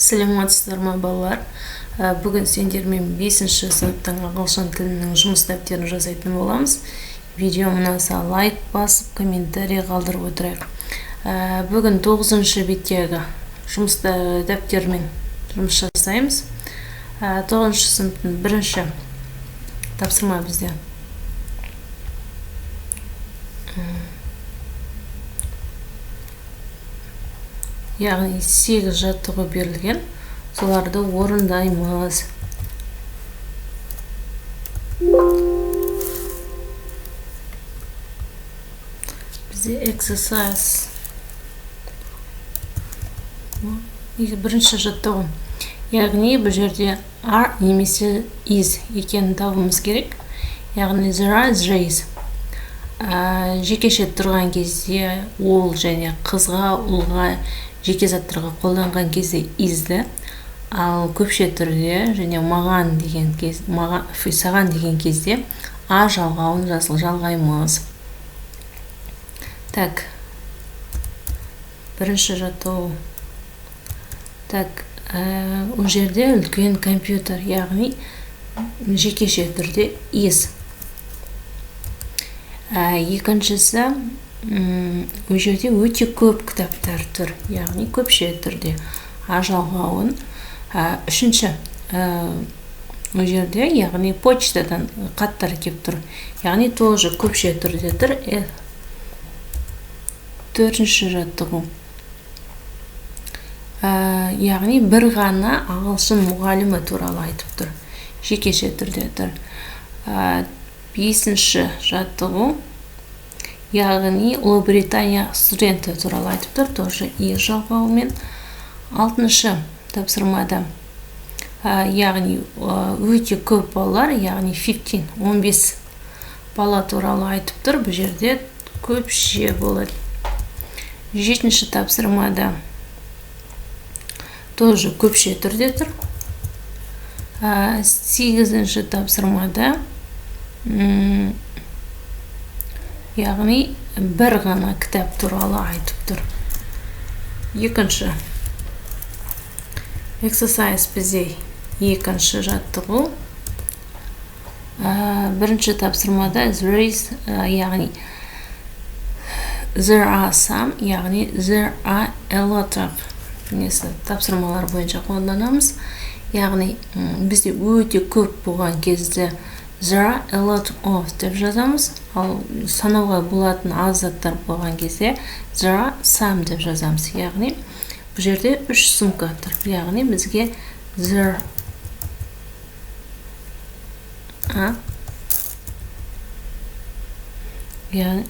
Саламатсыздар ма балалар? Бүгін сендермен 5-ші сыныптың ағылшын тілінің жұмыс дәптерін жасайтын боламыз. Видео ұнаса лайк басып, комментарий қалдырып отырайық. Бүгін 9-ші беттегі жұмыс дәптермен жұмыс жасаймыз. 9-ші сыныптың бірінші тапсырма бізде. Яғни 8 жаттығу берілген, соларды орындаймыз. Бізде exercise. Бірінші жаттығу. Яғни бұл жерде are немесе is екенін табуымыз керек. Яғни there is. Жекеше тұрған кезде ол және қызға, ұлға, жеке заттарға қолданған кезде изді, ал көпше түрде және маған деген саған деген кезде а жалғауын жалғаймыз. Так, бірінші жаттығу. Так, ол жерде үлкен компьютер, яғни жекеше түрде is. Екіншісі, ол жерде өте көп кітаптар тұр, яғни көпше түрде а жалғауын. Үшінші, ол жерде, яғни почтадан хаттар келіп тұр, яғни тоже көпше түрде тұр. Төртінші жаттығу. Яғни бір ғана ағылшын мұғалімі туралы айтып тұр, жекеше түрде тұр. Бесінші жаттығу. Яғни Ұлыбритания студенті туралы айтып тұр, тоже is жалғауымен. Алтыншы тапсырмада. Яғни өте көп балалар, яғни 15 бала туралы айтып тұр, бұл жерде көпше болады. Жетінші тапсырмада тоже көпше түрде тұр. Сегізінші тапсырмада яғни бір ғана кітап туралы айтып тұр. Екінші exercise бізде екінші жаттығу. Бірінші тапсырмада there is, яғни there are some, яғни there are a lot of тапсырмалар бойынша қолданамыз. Яғни бізде өте көп болған кезде there are a lot of деп жазамыз, ал санауға болатын аз заттар болған кезде there are some деп жазамыз. Яғни бұл жерде 3 сумка тұр. Яғни бізге there яғни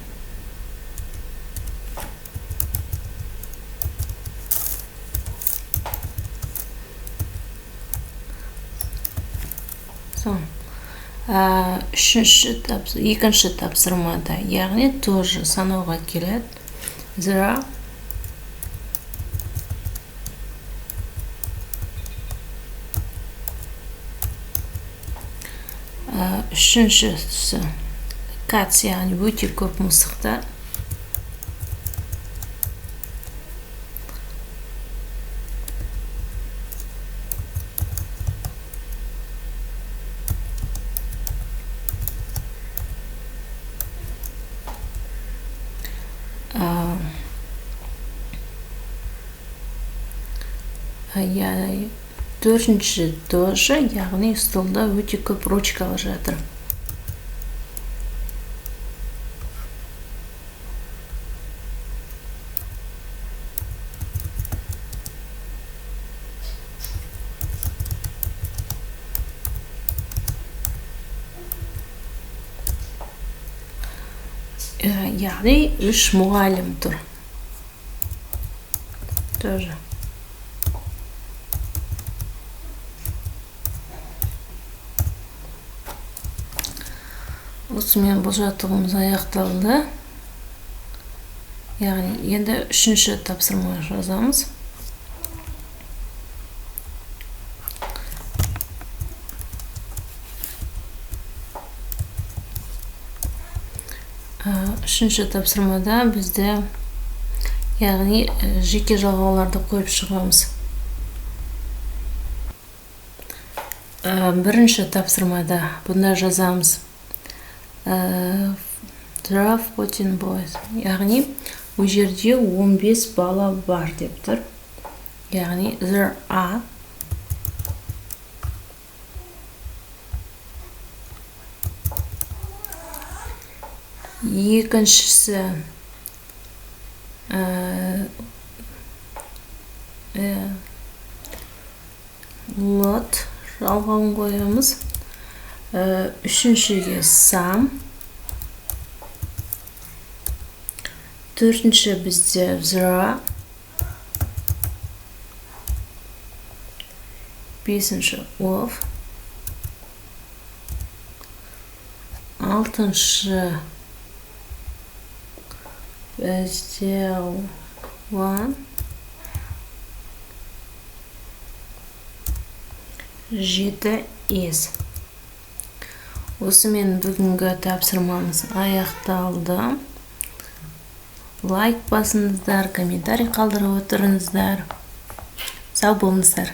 екінші тапсырмада, яғни тоже санауға келеді. There are үшіншісі cats, яғни өте көп мысықтар. Төртінші тоже, яғни столда өте көп ручкалар жатыр. Яғни 3 мұғалім тұр. Тоже. Осымен бұл жаттығымыз аяқталды. Яғни енді 3-ші тапсырма жазамыз. Үшінші тапсырмада бізде яғни жеке жалғауларды қойып шығамыз. Бірінші тапсырмада бұнда жазамыз. There are 14 boys. Яғни, бұл жерде 15 бала бар деп тұр. Яғни, there are екіншісі lot жалғауын қоямыз. Үшіншіге some. Төртінші бізде there. Бесінші of. Алтыншы бізде one. Жеті is. Осымен бүгінгі тапсырмамыз аяқталды. Лайк басыңыздар, комментарий қалдырып отырыңыздар. Сау болыңыздар.